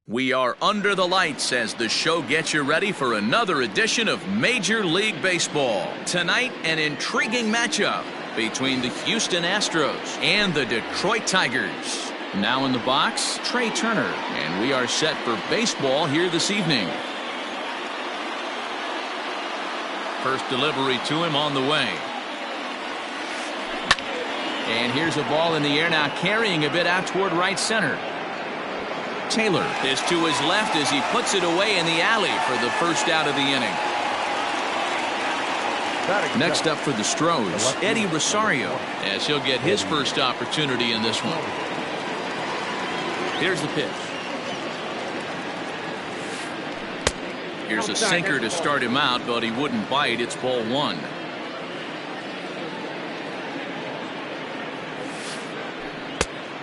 We are under the lights as the show gets you ready for another edition of Major League Baseball. Tonight, an intriguing matchup between the Houston Astros and the Detroit Tigers. Now in the box, Trey Turner, and we are set for baseball here this evening. First delivery to him on the way. And here's a ball in the air now, carrying a bit out toward right center. Taylor is to his left as he puts it away in the alley for the first out of the inning. Next up for the Stros, Eddie Rosario, as he'll get his first opportunity in this one. Here's the pitch. Here's a sinker to start him out, but he wouldn't bite. It's ball one.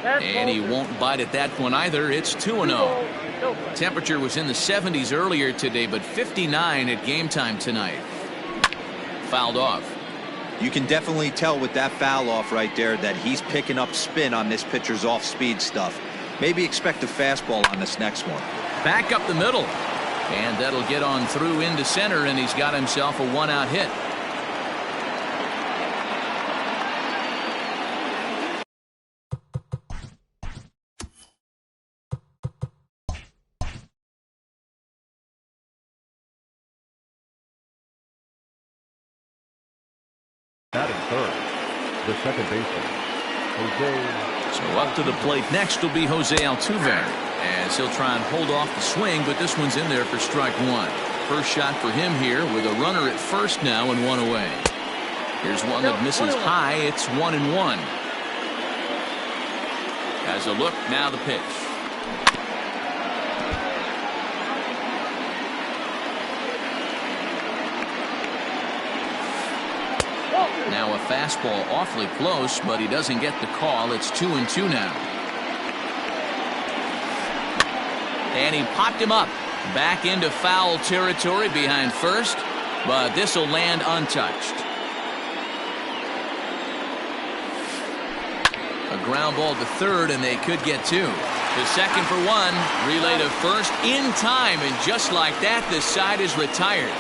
And he won't bite at that one either. It's 2-0. Temperature was in the 70s earlier today, but 59 at game time tonight. Fouled off. You can definitely tell with that foul off right there that he's picking up spin on this pitcher's off-speed stuff. Maybe expect a fastball on this next one. Back up the middle. And that'll get on through into center, and he's got himself a one-out hit. Batting third, the second baseman, Jose. So up to the plate next will be Jose Altuve, as he'll try and hold off the swing, but this one's in there for strike one. First shot for him here with a runner at first now and one away. Here's one that misses high. It's 1-1. Has a look, now the pitch. Now a fastball awfully close, but he doesn't get the call. It's 2-2 now. And he popped him up. Back into foul territory behind first, but this will land untouched. A ground ball to third, and they could get two. To second for one. Relay to first in time, and just like that, this side is retired.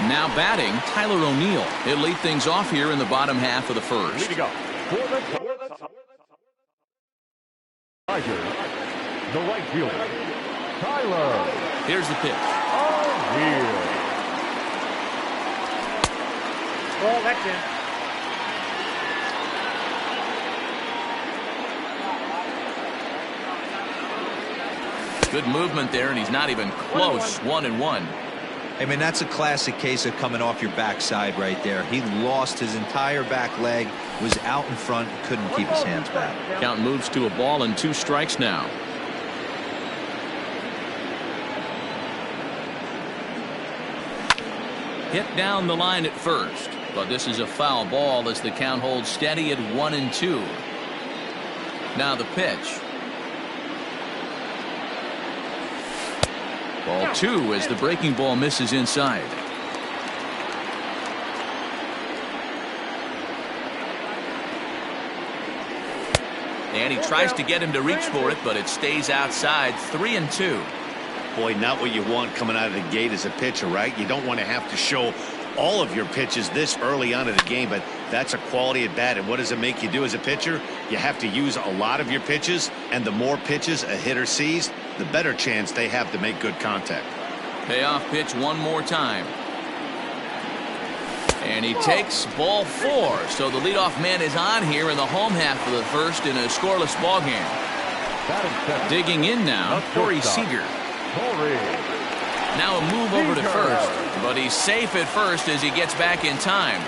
Now batting, Tyler O'Neill. He'll lead things off here in the bottom half of the first. Here we go. Tigers, the right fielder, Tyler. Here's the pitch. O'Neill. Well, that's in. Good movement there, and he's not even close. 1-1. I mean, that's a classic case of coming off your backside right there. He lost his entire back leg, was out in front, couldn't keep his hands back. Count moves to a ball and 2 strikes now. Hit down the line at first, but this is a foul ball as the count holds steady at 1-2. Now the pitch. Ball 2 as the breaking ball misses inside. And he tries to get him to reach for it, but it stays outside. 3-2. Boy, not what you want coming out of the gate as a pitcher, right? You don't want to have to show all of your pitches this early on in the game, but that's a quality at bat. And what does it make you do as a pitcher? You have to use a lot of your pitches, and the more pitches a hitter sees, the better chance they have to make good contact. Payoff pitch one more time. And he takes ball 4. So the leadoff man is on here in the home half of the first in a scoreless ball game. Digging in now, Corey Seager. Now a move over to first, but he's safe at first as he gets back in time.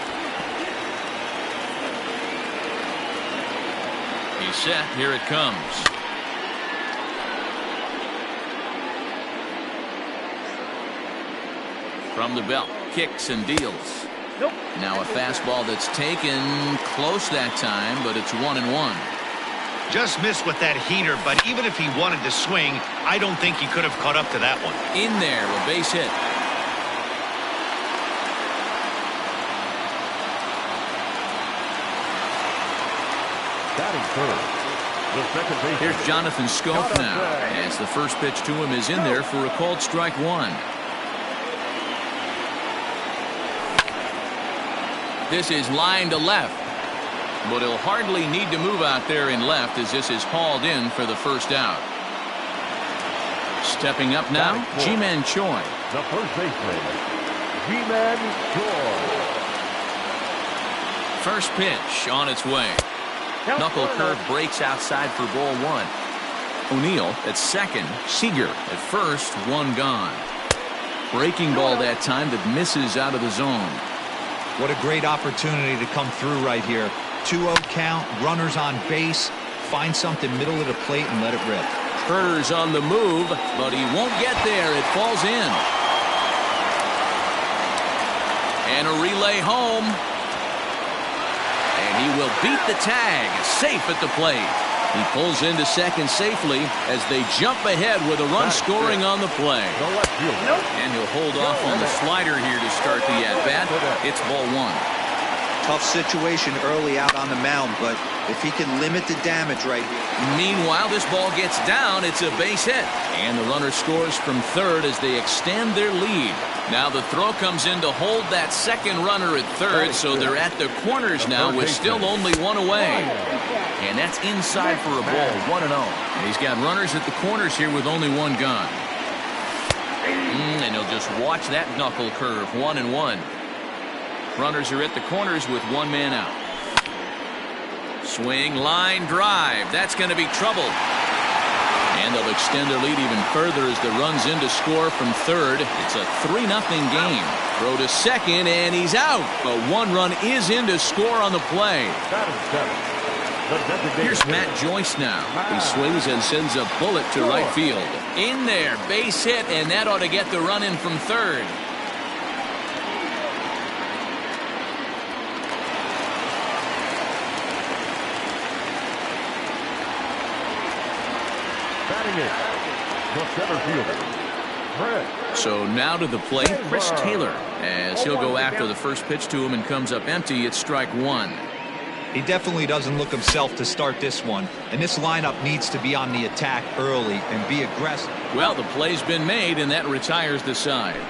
He's set. Here it comes. From the belt, kicks and deals. Now a fastball that's taken close that time, but it's 1-1. Just missed with that heater, but even if he wanted to swing, I don't think he could have caught up to that one. In there, a base hit. Batting third. The second baseman. Here's Jonathan Scope now, as the first pitch to him is in there for a called strike one. This is line to left, but he'll hardly need to move out there in left as this is hauled in for the first out. Stepping up now, Ji-Man Choi. The first baseman, Ji-Man Choi. First pitch on its way. Knuckle curve breaks outside for ball one. O'Neill at second. Seager at first. One gone. Breaking ball that time that misses out of the zone. What a great opportunity to come through right here. 2-0 count, runners on base. Find something middle of the plate and let it rip. Turner's on the move, but he won't get there. It falls in. And a relay home. And he will beat the tag, safe at the plate. He pulls into second safely as they jump ahead with a run scoring on the play. And he'll hold off on the slider here to start the at-bat. It's ball one. Tough situation early out on the mound, but if he can limit the damage right here. Meanwhile, this ball gets down. It's a base hit. And the runner scores from third as they extend their lead. Now the throw comes in to hold that second runner at third, so they're at the corners now with still only one away. And that's inside for a ball, 1-0. And he's got runners at the corners here with only one gone. And he'll just watch that knuckle curve, 1-1. Runners are at the corners with one man out. Swing, line, drive. That's going to be trouble. And they'll extend their lead even further as the run's in to score from third. It's a 3-0 game. Throw to second, and he's out. But one run is in to score on the play. Here's Matt Joyce now. He swings and sends a bullet to right field. In there, base hit, and that ought to get the run in from third. The center fielder, Fred. So now to the plate, Chris Taylor, as he'll go after the first pitch to him and comes up empty. It's strike one. He definitely doesn't look himself to start this one, and this lineup needs to be on the attack early and be aggressive. Well, the play's been made, and that retires the side.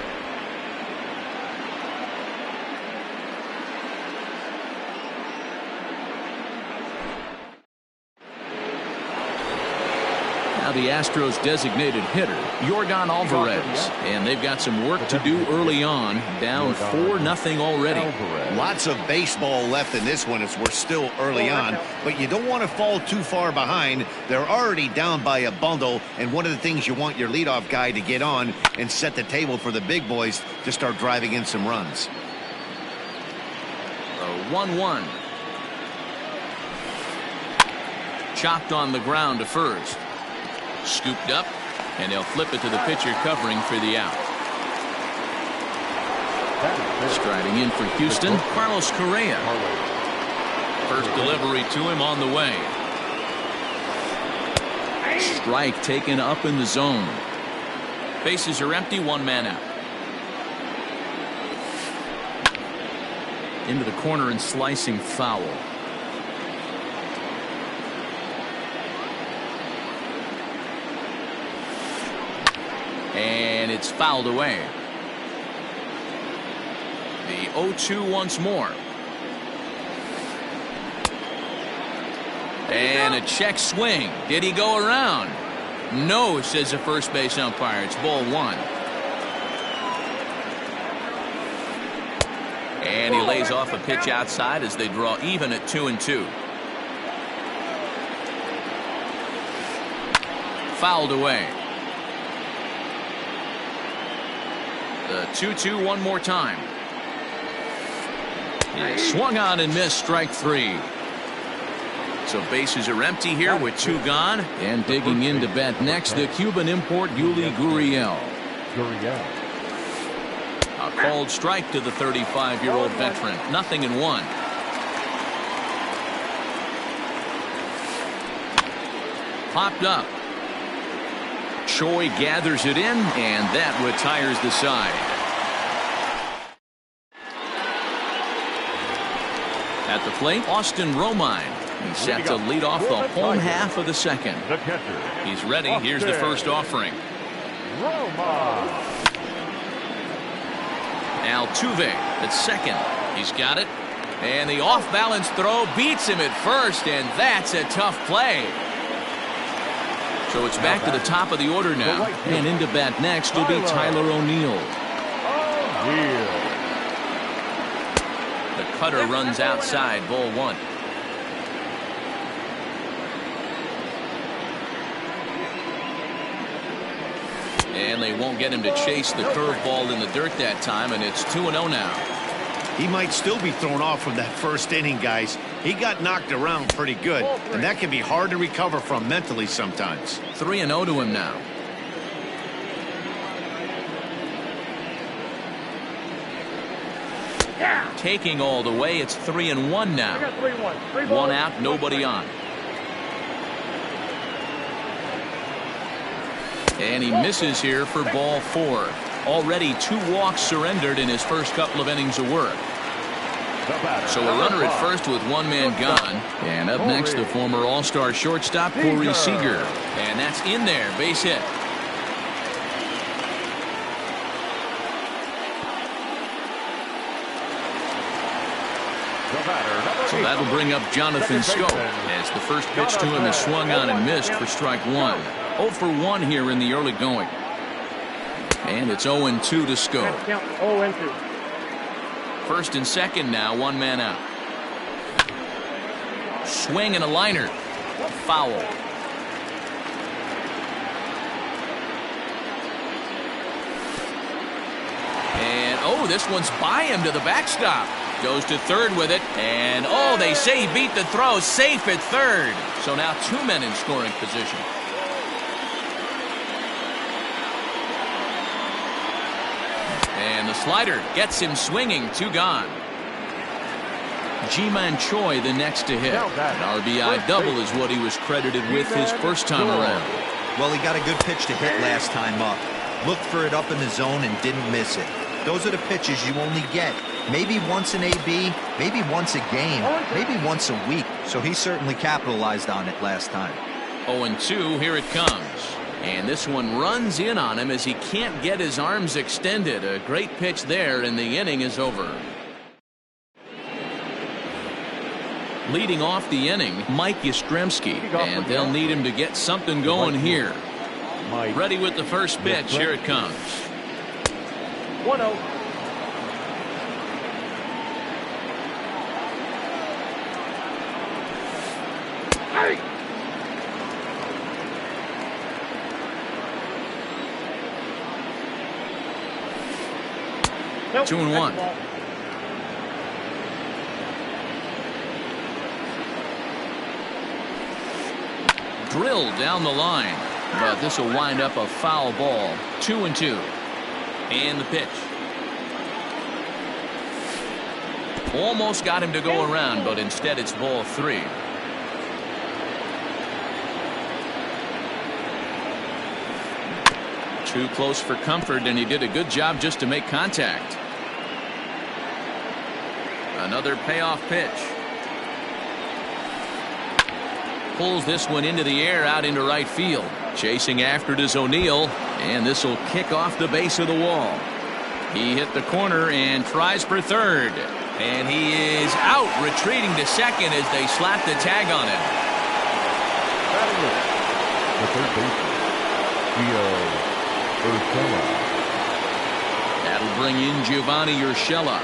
The Astros designated hitter, Yordan Alvarez, and they've got some work to do early on, down 4-0 already. Lots of baseball left in this one as we're still early on, but you don't want to fall too far behind. They're already down by a bundle, and one of the things you want your leadoff guy to get on and set the table for the big boys to start driving in some runs. 1-1. Chopped on the ground to first. Scooped up, and they'll flip it to the pitcher covering for the out. Striding in for Houston, Carlos Correa. First delivery to him on the way. Strike taken up in the zone. Bases are empty, one man out. Into the corner and slicing foul. And it's fouled away. The 0-2 once more. And a check swing. Did he go around? No, says the first base umpire. It's ball one. And he lays off a pitch outside as they draw even at 2-2. Fouled away. The 2-2 one more time. And swung on and missed, strike three. So bases are empty here with two gone. And digging in to bat next, the Cuban import Yuli Gurriel. A called strike to the 35-year-old veteran. 0-1. Popped up. Choi gathers it in, and that retires the side. At the plate, Austin Romine. He's set to lead off the home half of the second. The catcher. He's ready. Here's the first offering. Roma. Altuve at second. He's got it. And the off-balance throw beats him at first, and that's a tough play. So it's back to the top of the order now. And into bat next will be Tyler O'Neill. The cutter runs outside, ball one. And they won't get him to chase the curveball in the dirt that time, and it's 2-0 now. He might still be thrown off from that first inning, guys. He got knocked around pretty good, and that can be hard to recover from mentally sometimes. 3-0 to him now. Taking all the way, it's 3-1 now. One out, nobody on. And he misses here for ball four. Already 2 walks surrendered in his first couple of innings of work. So a runner at first with 1 man gone. And up next, the former All-Star shortstop, Corey Seager. And that's in there, base hit. So that'll bring up Jonathan Scope as the first pitch to him is swung on and missed for strike 1. 0 for 1 here in the early going. And it's 0-2 to Scope. First and second now, 1 man out. Swing and a liner. Foul. And oh, this one's by him to the backstop. Goes to third with it. And oh, they say he beat the throw. Safe at third. So now 2 men in scoring position. And the slider gets him swinging. 2 gone. Ji-Man Choi the next to hit. An RBI double is what he was credited with his first time around. Well, he got a good pitch to hit last time up. Looked for it up in the zone and didn't miss it. Those are the pitches you only get. Maybe once an AB, maybe once a game, maybe once a week. So he certainly capitalized on it last time. 0-2, here it comes. And this one runs in on him as he can't get his arms extended. A great pitch there, and the inning is over. Leading off the inning, Mike Yastrzemski, and they'll need him to get something going here. Ready with the first pitch. Here it comes. 1-0. Hey! 2-1. Drilled down the line, but this will wind up a foul ball. 2-2. And the pitch. Almost got him to go around, but instead it's ball 3. Too close for comfort, and he did a good job just to make contact. Another payoff pitch. Pulls this one into the air out into right field. Chasing after it is O'Neill, and this will kick off the base of the wall. He hit the corner and tries for third. And he is out, retreating to second as they slap the tag on him. The third baseman, Urshela. That'll bring in Giovanni Urshela.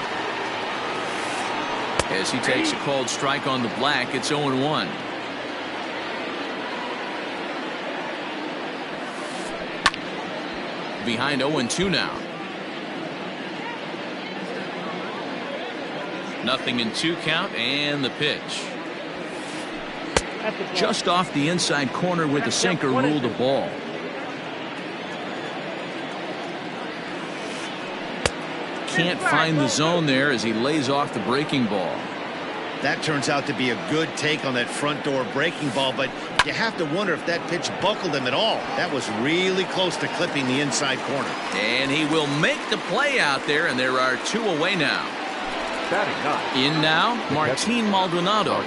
As he takes a called strike on the black, it's 0-1. Behind 0-2 now. 0-2 count, and the pitch. Just off the inside corner with the sinker, ruled a ball. Can't find the zone there as he lays off the breaking ball. That turns out to be a good take on that front door breaking ball, but you have to wonder if that pitch buckled him at all. That was really close to clipping the inside corner. And he will make the play out there, and there are 2 away now. In now, Martin Maldonado.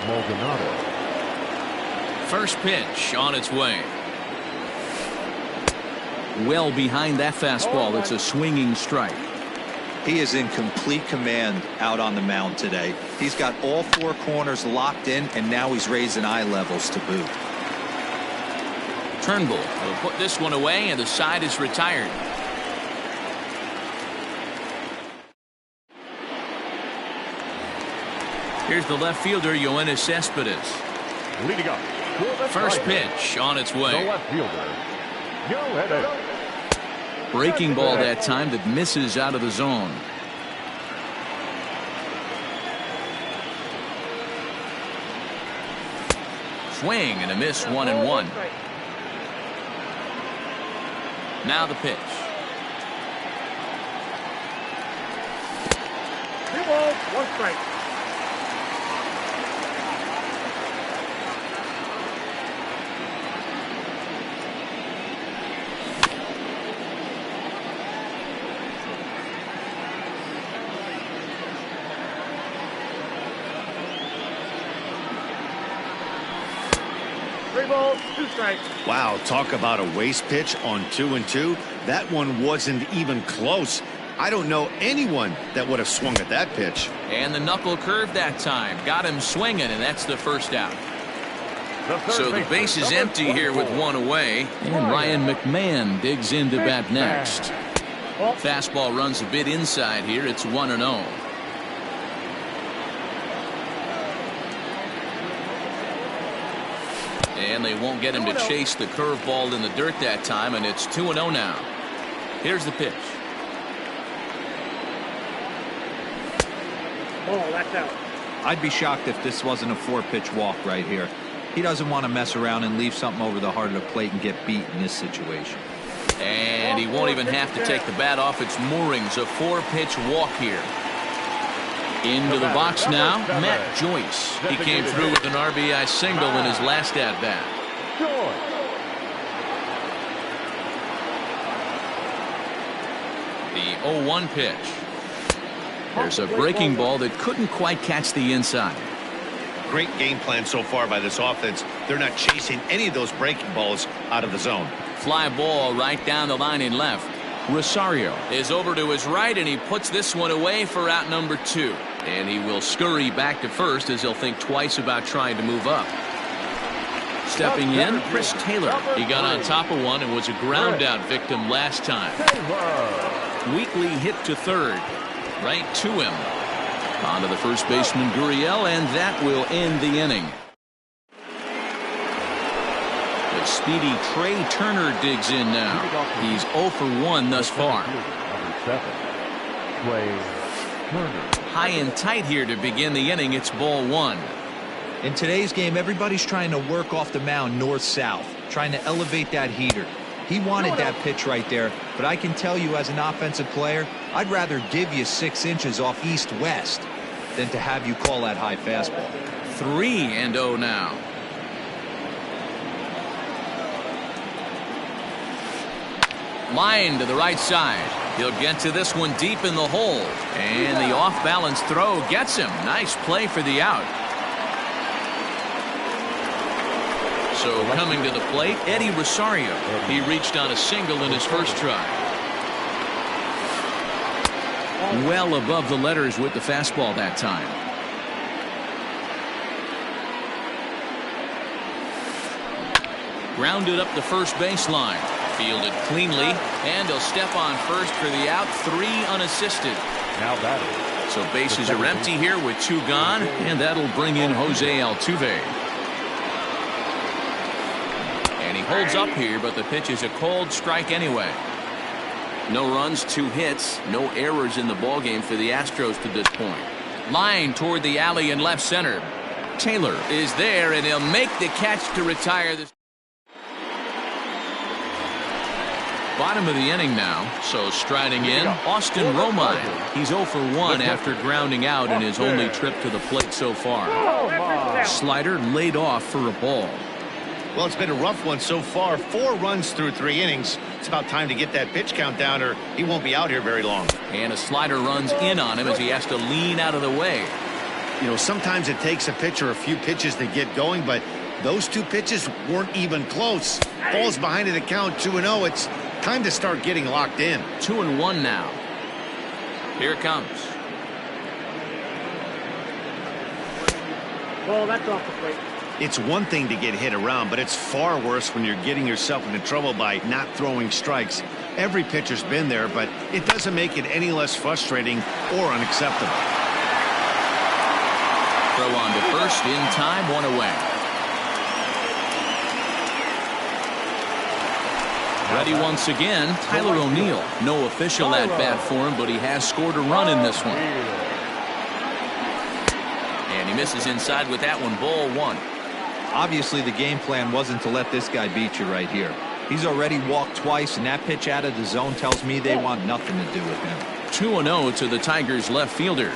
Maldonado. First pitch on its way. Well behind that fastball. It's a swinging strike. He is in complete command out on the mound today. He's got all four corners locked in, and now he's raising eye levels to boot. Turnbull will put this one away, and the side is retired. Here's the left fielder, Yoenis Cespedes. Leading up. First pitch on its The way. left fielder. Yoenis. Breaking ball that time that misses out of the zone. Swing and a miss, 1-1. Now the pitch. 2 balls, 1 strike. Wow, talk about a waste pitch on 2-2. That one wasn't even close. I don't know anyone that would have swung at that pitch. And the knuckle curve that time. Got him swinging, and that's the first out. So the base is empty here with one away. And Ryan McMahon digs into bat next. Fastball runs a bit inside here. It's 1-0. And they won't get him to chase the curveball in the dirt that time, and it's 2-0 now. Here's the pitch. Oh, that's out. I'd be shocked if this wasn't a 4-pitch walk right here. He doesn't want to mess around and leave something over the heart of the plate and get beat in this situation. And he won't even have to take the bat off its moorings. A 4-pitch walk here. Into the box now, Matt Joyce. He came through with an RBI single in his last at-bat. The 0-1 pitch. There's a breaking ball that couldn't quite catch the inside. Great game plan so far by this offense. They're not chasing any of those breaking balls out of the zone. Fly ball right down the line in left. Rosario is over to his right, and he puts this one away for out number 2. And he will scurry back to first as he'll think twice about trying to move up. Stepping in, Chris Taylor. He got on top of one and was a ground out victim last time. Weakly hit to third. Right to him. On to the first baseman, Gurriel, and that will end the inning. The speedy Trey Turner digs in now. He's 0 for 1 thus far. High and tight here to begin the inning. It's ball 1. In today's game, everybody's trying to work off the mound north-south, trying to elevate that heater. He wanted that pitch right there, but I can tell you as an offensive player, I'd rather give you 6 inches off east-west than to have you call that high fastball. 3-0 now. Line to the right side. He'll get to this one deep in the hole. And the off-balance throw gets him. Nice play for the out. So coming to the plate, Eddie Rosario. He reached on a single in his first try. Well above the letters with the fastball that time. Grounded up the first baseline. Fielded cleanly, and he'll step on first for the out. 3 unassisted. Now batting. So bases are empty here with 2 gone, and that'll bring in Jose Altuve. And he holds up here, but the pitch is a cold strike anyway. No runs, 2 hits, no errors in the ballgame for the Astros to this point. Line toward the alley in left center. Taylor is there, and he'll make the catch to retire this. Bottom of the inning now, so striding in, Austin Romine. He's 0 for 1 after grounding out in his only trip to the plate so far. Slider laid off for a ball. Well, it's been a rough one so far. 4 runs through 3 innings. It's about time to get that pitch count down, or he won't be out here very long. And a slider runs in on him as he has to lean out of the way. You know, sometimes it takes a pitcher a few pitches to get going, but those two pitches weren't even close. Falls behind in the count 2-0. It's time to start getting locked in. 2-1 now. Here it comes. Ball, that's off the plate. It's one thing to get hit around, but it's far worse when you're getting yourself into trouble by not throwing strikes. Every pitcher's been there, but it doesn't make it any less frustrating or unacceptable. Throw on to first in time, 1 away. Ready once again, Tyler O'Neill. No official at bat for him, but he has scored a run in this one. And he misses inside with that one, ball 1. Obviously, the game plan wasn't to let this guy beat you right here. He's already walked twice, and that pitch out of the zone tells me they want nothing to do with him. 2-0 to the Tigers left fielder.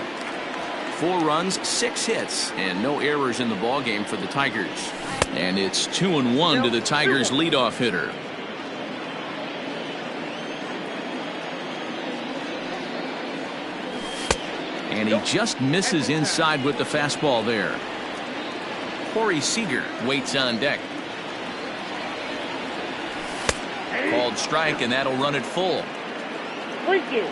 4 runs, 6 hits, and no errors in the ballgame for the Tigers. And it's 2-1 to the Tigers leadoff hitter. And he just misses inside with the fastball there. Corey Seager waits on deck. Called strike, and that'll run it full. Thank you.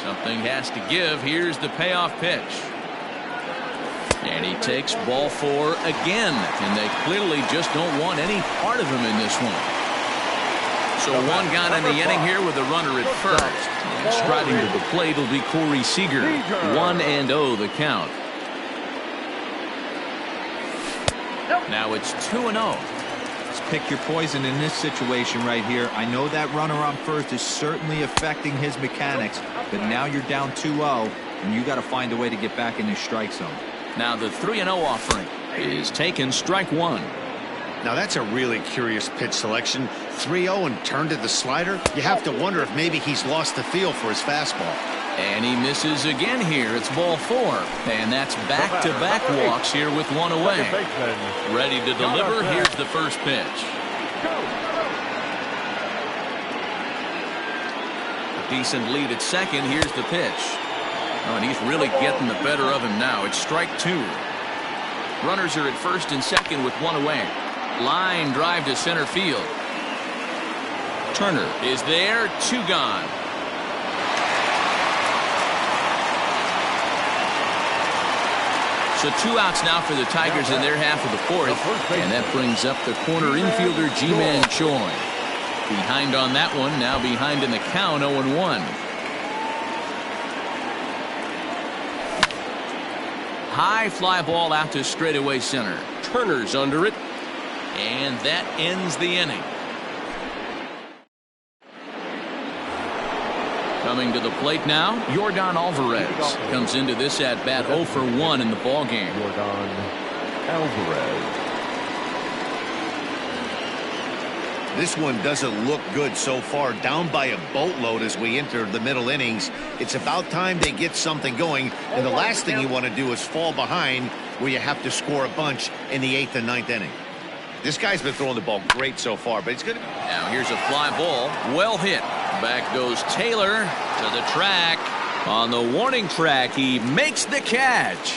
Something has to give. Here's the payoff pitch. And he takes ball 4 again. And they clearly just don't want any part of him in this one. So 1 gone in the inning here with a runner at first. And striding to the plate will be Corey Seager. 1-0 the count. Now it's 2-0. Let's pick your poison in this situation right here. I know that runner on first is certainly affecting his mechanics, but now you're down 2-0, and you got to find a way to get back in the strike zone. Now the 3-0 offering is taken, strike 1. Now that's a really curious pitch selection. 3-0 and turned to the slider. You have to wonder if maybe he's lost the feel for his fastball. And he misses again here. It's ball 4. And that's back-to-back walks here with 1 away. Ready to deliver. Here's the first pitch. A decent lead at second. Here's the pitch. Oh, and he's really getting the better of him now. It's strike 2. Runners are at first and second with 1 away. Line drive to center field. Turner is there. 2 gone. So 2 outs now for the Tigers in their half of the 4th. And that brings up the corner infielder Ji-Man Choi. Behind on that one. Now behind in the count, 0-1. High fly ball out to straightaway center. Turner's under it. And that ends the inning. Coming to the plate now, Yordan Alvarez comes into this at bat 0 for 1 in the ball game. Yordan Alvarez. This one doesn't look good so far. Down by a boatload as we enter the middle innings. It's about time they get something going, and the last thing you want to do is fall behind where you have to score a bunch in the 8th and 9th inning. This guy's been throwing the ball great so far, but it's good. Now here's a fly ball, well hit. Back goes Taylor to the track. On the warning track, he makes the catch.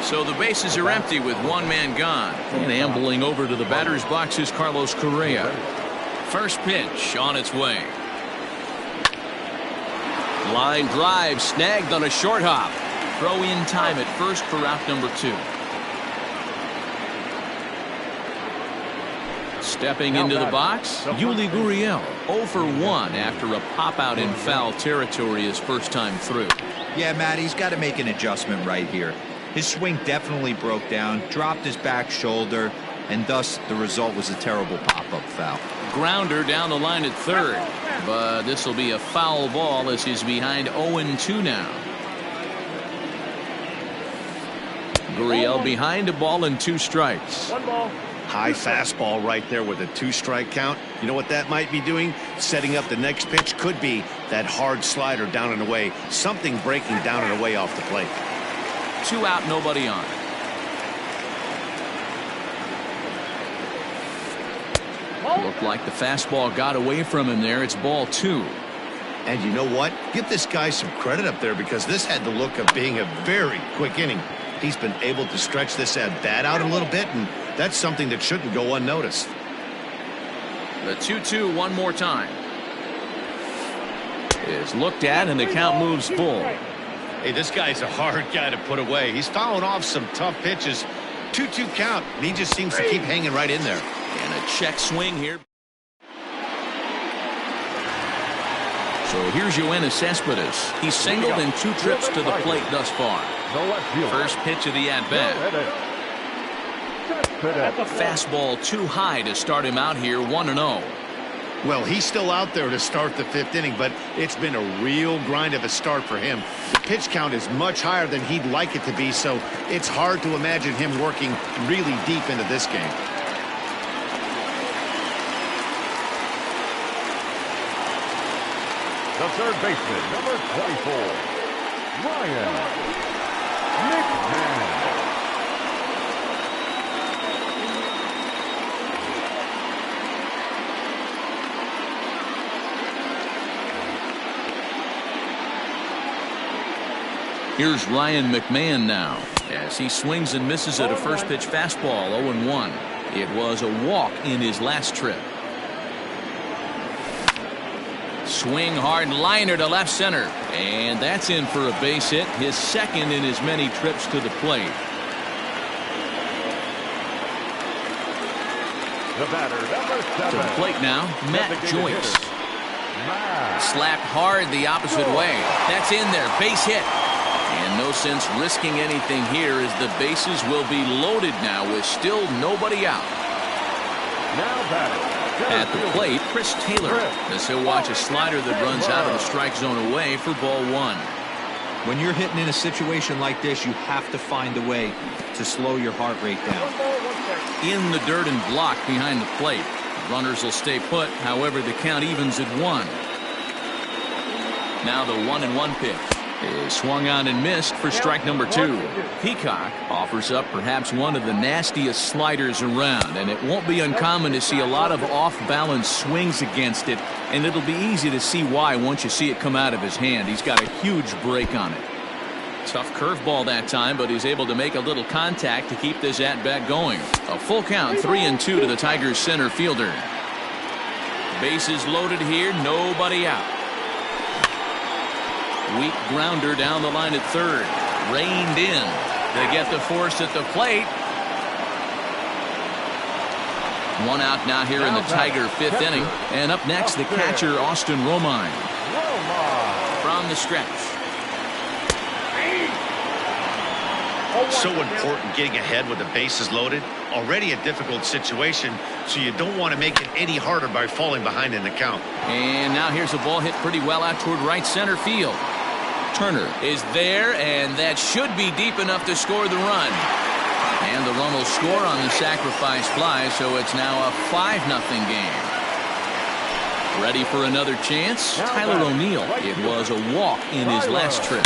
So the bases are empty with 1 man gone. And ambling over to the batter's box is Carlos Correa. First pitch on its way. Line drive snagged on a short hop. Throw in time at first for out number 2. Stepping into the box, Yuli Gurriel 0 for 1 after a pop out in foul territory his first time through. Yeah, Matt, he's got to make an adjustment right here. His swing definitely broke down, dropped his back shoulder, and thus the result was a terrible pop-up foul. Grounder down the line at third, but this will be a foul ball as he's behind 0-2 now. Gurriel behind, a ball and 2 strikes. 1 ball. High fastball right there with a 2-strike count. You know what that might be doing? Setting up the next pitch. Could be that hard slider down and away. Something breaking down and away off the plate. 2 out, nobody on. Looked like the fastball got away from him there. It's ball 2. And you know what? Give this guy some credit up there because this had the look of being a very quick inning. He's been able to stretch this at-bat out a little bit, and that's something that shouldn't go unnoticed. The 2-2 one more time. Is looked at, and the count moves full. Hey, this guy's a hard guy to put away. He's fouling off some tough pitches. 2-2 count, and he just seems to keep hanging right in there. And a check swing here. So here's Yoenis Cespedes. He's singled in 2 trips to the plate thus far. First pitch of the at-bat. Fastball too high to start him out here 1-0. Well, he's still out there to start the 5th inning, but it's been a real grind of a start for him. The pitch count is much higher than he'd like it to be, so it's hard to imagine him working really deep into this game. The third baseman, number 24, Ryan McMahon. Here's Ryan McMahon now as he swings and misses at a first pitch fastball 0-1. It was a walk in his last trip. Swing hard liner to left center, and that's in for a base hit, his second in as many trips to the plate. The batter, number 7. To the plate now, Matt Joyce. Slapped hard the opposite way. That's in there, base hit. And no sense risking anything here as the bases will be loaded now with still nobody out. Now batting. At the plate, Chris Taylor, as he'll watch a slider that runs out of the strike zone away for ball 1. When you're hitting in a situation like this, you have to find a way to slow your heart rate down. In the dirt and blocked behind the plate. Runners will stay put, however the count evens at 1. Now the 1-1 pitch is swung on and missed for strike number 2. Peacock offers up perhaps one of the nastiest sliders around, and it won't be uncommon to see a lot of off-balance swings against it, and it'll be easy to see why once you see it come out of his hand. He's got a huge break on it. Tough curveball that time, but he's able to make a little contact to keep this at-bat going. A full count, 3-2 to the Tigers center fielder. Bases loaded here, nobody out. Weak grounder down the line at third. Reined in to get the force at the plate. One out now here in the Tiger 5th inning. And up next, the catcher, Austin Romine. From the stretch. So important getting ahead with the bases loaded. Already a difficult situation, so you don't want to make it any harder by falling behind in the count. And now here's a ball hit pretty well out toward right center field. Turner is there, and that should be deep enough to score the run. And the run will score on the sacrifice fly, so it's now a 5-0 game. Ready for another chance? Tyler O'Neill. It was a walk in his last trip.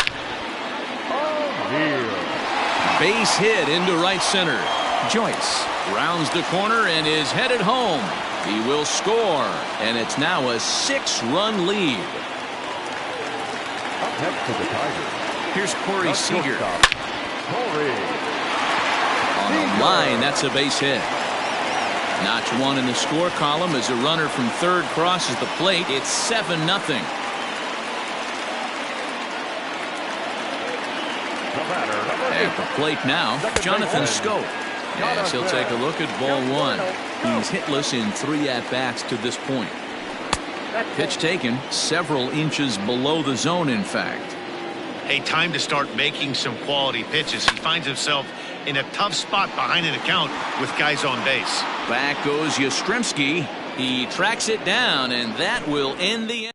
Base hit into right center. Joyce rounds the corner and is headed home. He will score, and it's now a 6-run lead. Up next to the Tigers. Here's Corey Seager. Corey. On the line, that's a base hit. Notch 1 in the score column as a runner from third crosses the plate. It's 7-0. At the plate now, Jonathan Scope. Yes, he'll take a look at ball 1. He's hitless in 3 at-bats to this point. Pitch taken several inches below the zone, in fact. Hey, time to start making some quality pitches. He finds himself in a tough spot behind an account with guys on base. Back goes Yastrzemski. He tracks it down, and that will end the inning.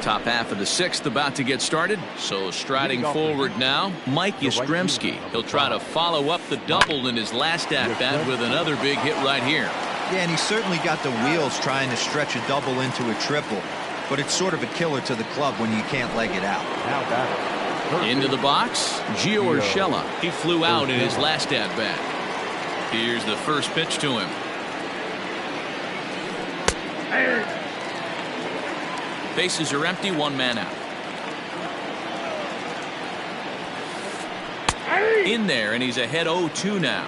Top half of the 6th about to get started. So striding forward now, Mike Yastrzemski. He'll try to follow up the double in his last at-bat with another big hit right here. Yeah, and he's certainly got the wheels trying to stretch a double into a triple. But it's sort of a killer to the club when you can't leg it out. Into the box, Gio Urshela. He flew out in his last at-bat. Here's the first pitch to him. Bases are empty, one man out. In there, and he's ahead 0-2 now.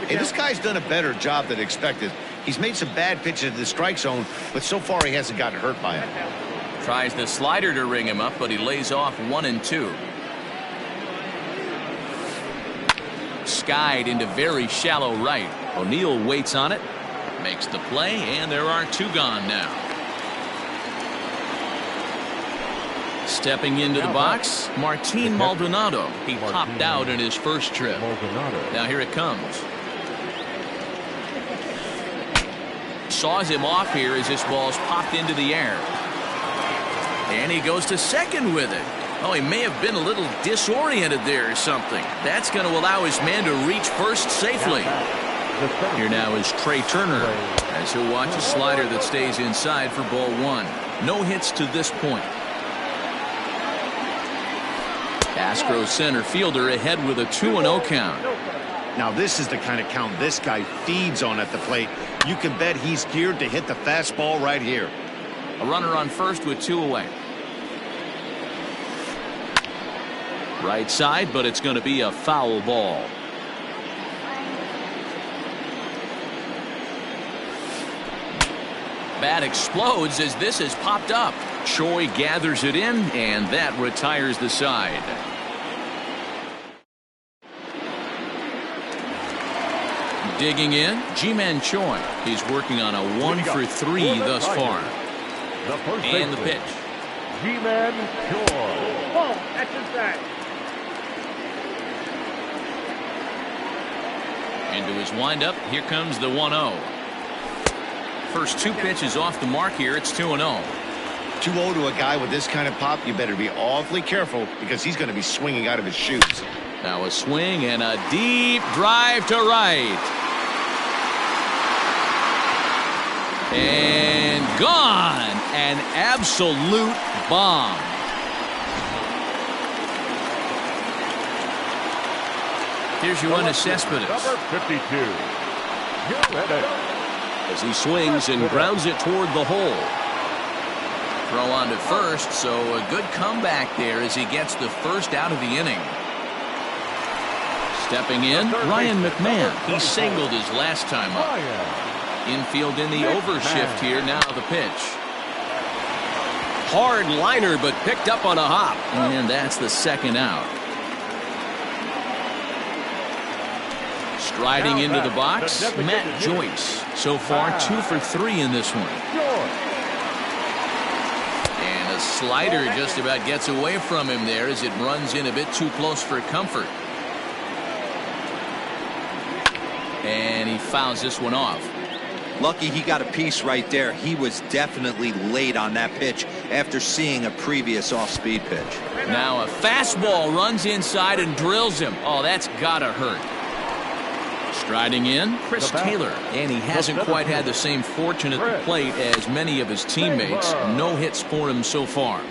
Hey, this guy's done a better job than expected. He's made some bad pitches in the strike zone, but so far he hasn't gotten hurt by it. Tries the slider to ring him up, but he lays off 1-2. Skied into very shallow right. O'Neill waits on it, makes the play, and there are 2 gone now. Stepping into the box, Martin Maldonado. He popped out in his first trip. Now here it comes. Saws him off here as this ball's popped into the air. And he goes to second with it. Oh, he may have been a little disoriented there or something. That's going to allow his man to reach first safely. Here now is Trey Turner as he'll watch a slider that stays inside for ball 1. No hits to this point. Astros center fielder ahead with a 2-0 count. Now this is the kind of count this guy feeds on at the plate. You can bet he's geared to hit the fastball right here. A runner on first with 2 away. Right side, but it's going to be a foul ball. Bat explodes as this has popped up. Choi gathers it in, and that retires the side. Digging in, Ji-Man Choi. He's working on a 1-for-3 thus far. And the pitch. Ji-Man Choi. Oh, that's inside. Into his windup, here comes the 1-0. First 2 pitches off the mark here. It's 2-0. 2-0 to a guy with this kind of pop, you better be awfully careful because he's going to be swinging out of his shoes. Now a swing and a deep drive to right. And gone. An absolute bomb. Here's your Cespedes. Number 52. As he swings and grounds it toward the hole. Throw on to first, so a good comeback there as he gets the first out of the inning. Stepping in, Ryan McMahon. He singled his last time up. Infield in the overshift here. Now the pitch. Hard liner, but picked up on a hop. And that's the second out. Striding into the box, Matt Joyce. So far, 2 for 3 in this one. And a slider just about gets away from him there as it runs in a bit too close for comfort. And he fouls this one off. Lucky he got a piece right there. He was definitely late on that pitch after seeing a previous off-speed pitch. Now a fastball runs inside and drills him. Oh, that's gotta hurt. Striding in, Chris Taylor, and he hasn't quite had the same fortune at the plate as many of his teammates. No hits for him so far.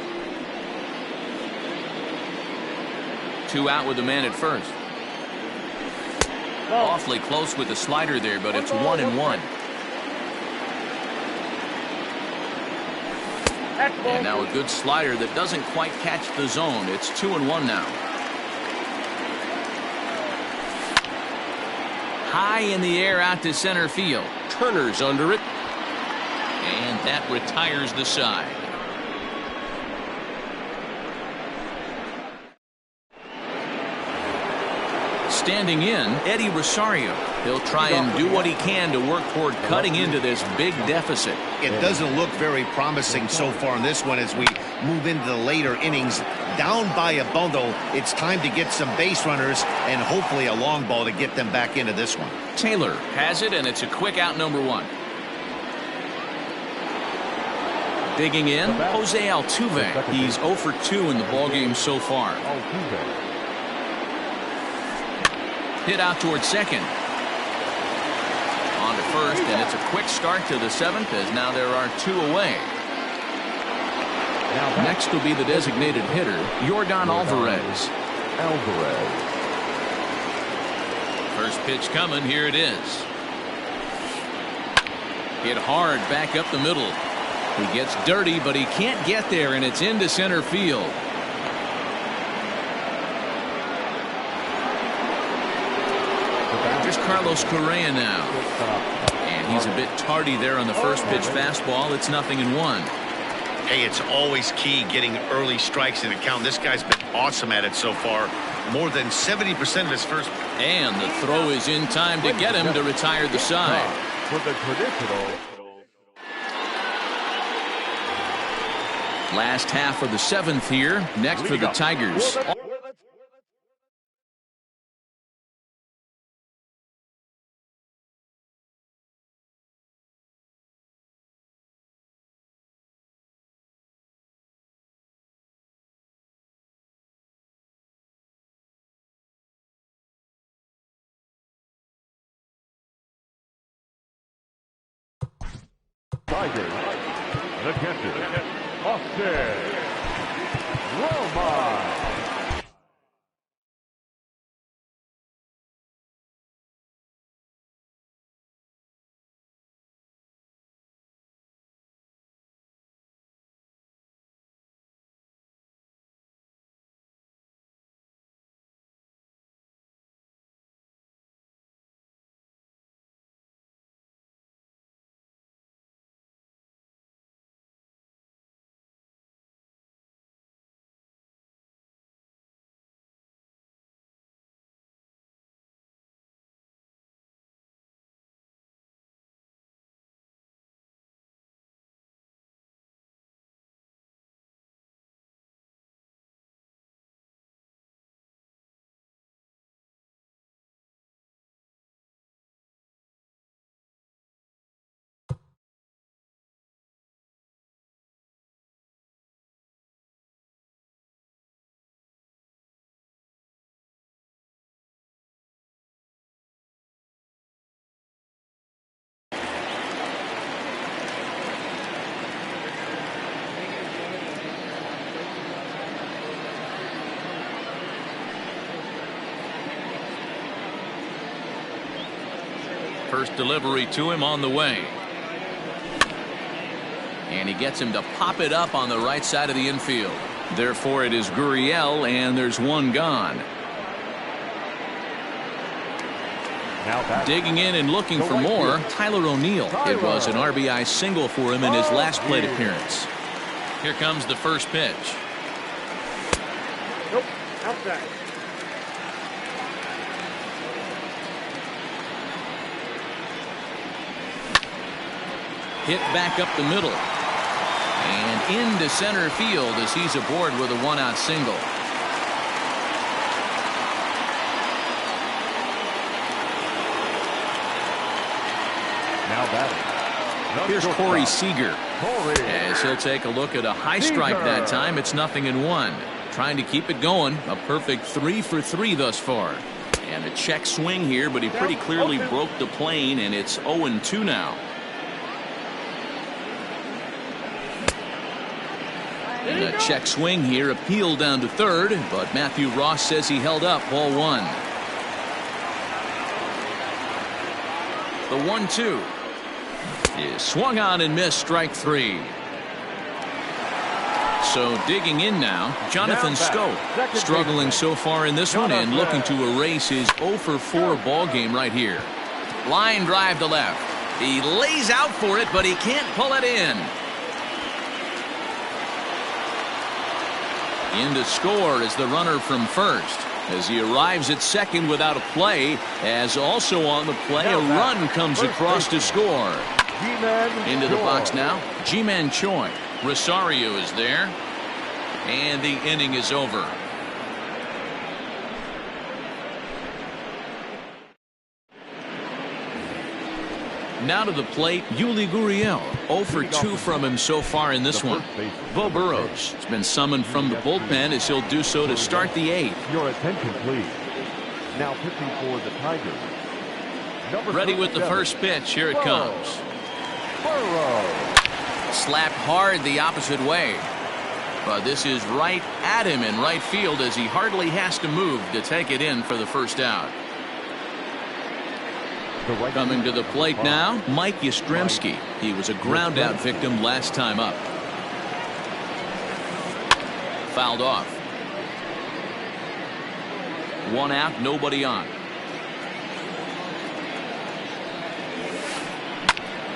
2 out with the man at first. Awfully close with the slider there, but it's 1-1. And now a good slider that doesn't quite catch the zone. It's 2-1 now. High in the air out to center field. Turner's under it. And that retires the side. Standing in, Eddie Rosario. He'll try and do what he can to work toward cutting into this big deficit. It doesn't look very promising so far in this one as we move into the later innings. Down by a bundle, it's time to get some base runners and hopefully a long ball to get them back into this one. Taylor has it, and it's a quick out, number 1. Digging in, Jose Altuve. He's 0 for 2 in the ballgame so far. Hit out towards second. On to first, and it's a quick start to the 7th as now there are 2 away. Next will be the designated hitter, Yordan Alvarez. First pitch coming. Here it is. Hit hard back up the middle. He gets dirty, but he can't get there, and it's into center field. Here's Carlos Correa now. And he's a bit tardy there on the first pitch fastball. It's 0-1. Hey, it's always key getting early strikes in the count. This guy's been awesome at it so far. More than 70% of his first. And the throw is in time to get him to retire the side. For the traditional. Last half of the 7th here. Next for the Tigers. Tigers, the catcher, Austin Romine. First delivery to him on the way. And he gets him to pop it up on the right side of the infield. Therefore, it is Gurriel, and there's one gone. Digging in and looking for more, Tyler O'Neill. It was an RBI single for him in his last plate appearance. Here comes the first pitch. Nope, outside. Hit back up the middle. And into center field as he's aboard with a one-out single. Now batting. Here's Corey Seager. As he'll take a look at a high strike that time. It's 0-1. Trying to keep it going. A perfect 3 for 3 thus far. And a check swing here, but he pretty clearly broke the plane, and it's 0-2 now. And a check swing here, appeal down to third, but Matthew Ross says he held up ball 1. The 1-2 is swung on and missed, strike 3. So digging in now, Jonathan Scope, struggling so far in this one and looking to erase his 0 for 4 ball game right here. Line drive to left. He lays out for it, but he can't pull it in. In to score is the runner from first as he arrives at second without a play, as also on the play a run comes across to score. Into the box now, Ji-Man Choi. Rosario is there, and the inning is over. Now to the plate, Yuli Gurriel. 0 for 2 from him so far in this one. Bo Burrows has been summoned from the bullpen as he'll do so to start the 8th. Your attention, please. Now pitching for the Tigers. Ready with the first pitch. Here it comes. Slapped hard the opposite way. But this is right at him in right field as he hardly has to move to take it in for the first out. The right Coming to the plate now, Mike Yastrzemski. He was a ground-out victim last time up. Fouled off. 1 out, nobody on.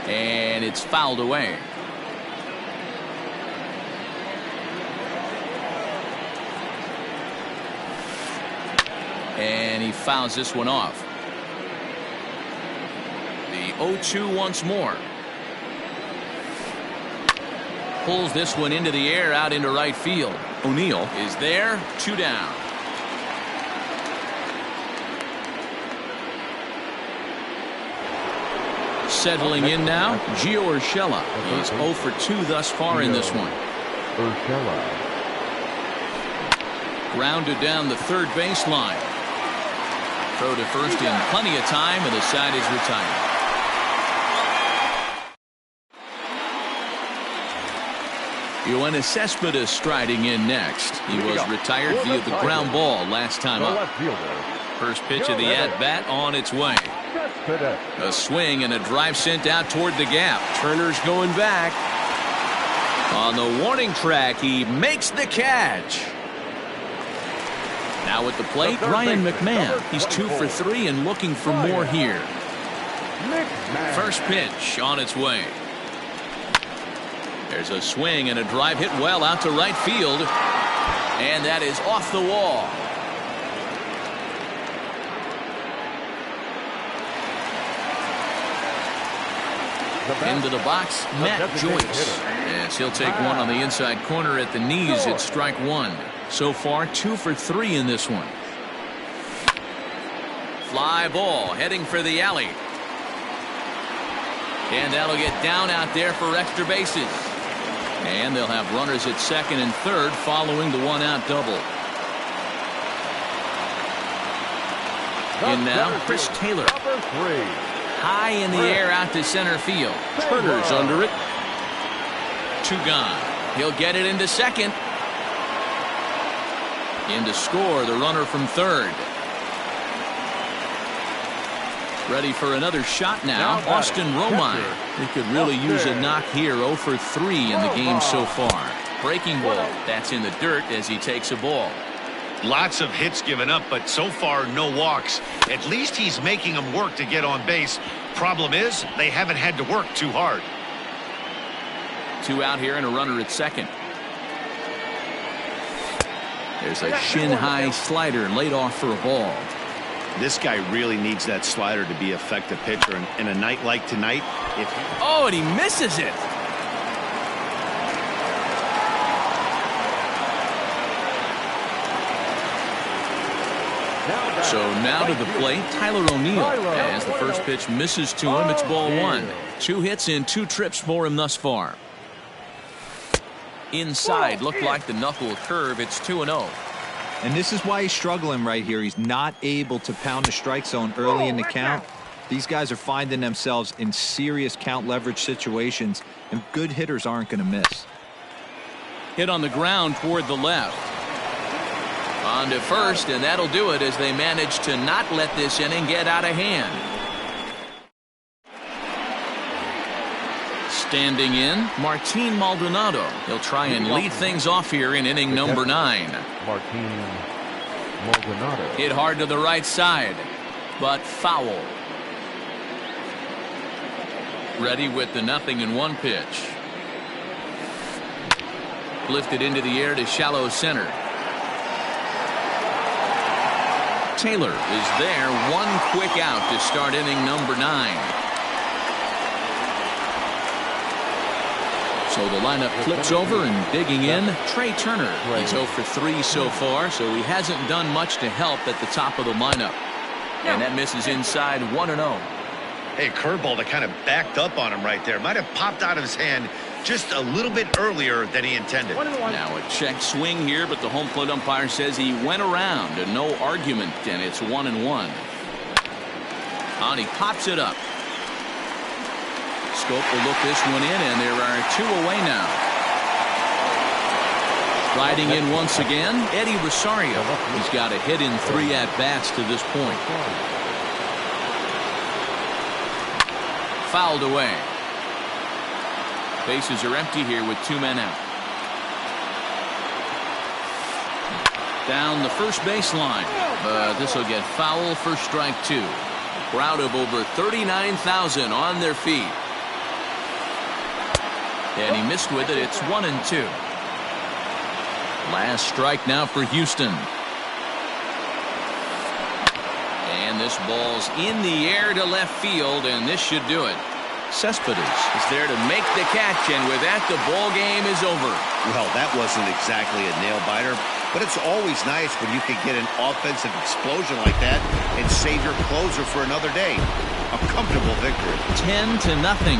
And it's fouled away. And he fouls this one off. The 0-2 once more. Pulls this one into the air out into right field. O'Neill is there. 2 down. Settling in now, Gio Urshela. He's 0 for 2 thus far in this one. Urshela. Grounded down the third baseline. Throw to first in plenty of time, and the side is retired. Yoenis Cespedes striding in next. He was retired via the ground ball last time up. First pitch of the at-bat on its way. A swing and a drive sent out toward the gap. Turner's going back. On the warning track, he makes the catch. Now at the plate, Ryan McMahon. He's 2 for 3 and looking for more here. First pitch on its way. There's a swing and a drive hit well out to right field. And that is off the wall. Into the box, Matt Joyce. Yes, he'll take one on the inside corner at the knees. It's strike 1. So far, 2 for 3 in this one. Fly ball heading for the alley. And that'll get down out there for extra bases. And they'll have runners at second and third following the 1-out double. In now, Chris Taylor. High in the air out to center field. Turner's under it. 2 gone. He'll get it into second. In to score the runner from third. Ready for another shot now. Austin Romine. He could really use a knock here. 0 for 3 in the game so far. Breaking ball. That's in the dirt as he takes a ball. Lots of hits given up, but so far no walks. At least he's making them work to get on base. Problem is, they haven't had to work too hard. 2 out here and a runner at second. There's a shin-high slider laid off for a ball. This guy really needs that slider to be an effective pitcher. And in a night like tonight, oh, and he misses it. So now to the plate, Tyler O'Neill. As the first pitch misses to him, it's ball 1. 2 hits in 2 trips for him thus far. Inside, looked like the knuckle curve. It's 2-0. And this is why he's struggling right here. He's not able to pound the strike zone early in the count. These guys are finding themselves in serious count leverage situations, and good hitters aren't going to miss. Hit on the ground toward the left. On to first, and that'll do it as they manage to not let this inning get out of hand. Standing in, Martin Maldonado. He'll try and lead things off here in inning number 9. Martin Maldonado. Hit hard to the right side, but foul. Ready with the 0-1 pitch. Lifted into the air to shallow center. Taylor is there. 1 quick out to start inning number 9. So the lineup flips over, and digging in, Trey Turner. He's 0 for 3 so far, so he hasn't done much to help at the top of the lineup. And that misses inside 1-0. Hey, curveball that kind of backed up on him right there. Might have popped out of his hand just a little bit earlier than he intended. Now a check swing here, but the home plate umpire says he went around and no argument, and it's 1-1. And he pops it up. Scope will look this one in, and there are 2 away now. Riding in once again, Eddie Rosario. He's got a hit in 3 at-bats to this point. fouled away. Bases are empty here with 2 men out. Down the first baseline, but this will get foul for strike 2. Crowd of over 39,000 on their feet. And he missed with it. It's 1-2. Last strike now for Houston. And this ball's in the air to left field, and this should do it. Cespedes is there to make the catch, and with that, the ball game is over. Well, that wasn't exactly a nail-biter, but it's always nice when you can get an offensive explosion like that and save your closer for another day. A comfortable victory. 10-0,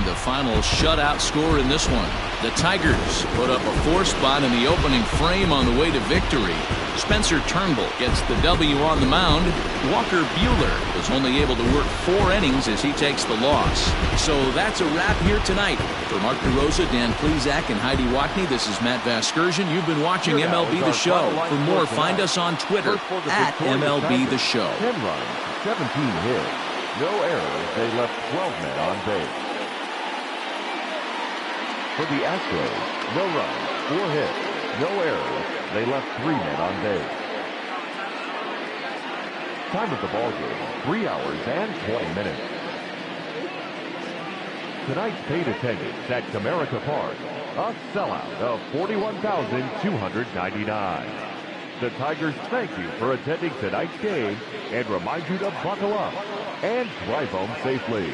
the final shutout score in this one. The Tigers put up a 4 spot in the opening frame on the way to victory. Spencer Turnbull gets the W on the mound. Walker Buehler was only able to work 4 innings as he takes the loss. So that's a wrap here tonight. For Mark DeRosa, Dan Plezak, and Heidi Watney, this is Matt Vasgersian. You've been watching MLB The Show. For more, find us on Twitter at MLB The Show. 10 runs, 17 hits, no errors. They left 12 men on base. For the Astros, no runs, 4 hits, no errors. They left 3 men on base. Time of the ball game, 3 hours and 20 minutes. Tonight's paid attendance at Comerica Park, a sellout of 41,299. The Tigers thank you for attending tonight's game and remind you to buckle up and drive home safely.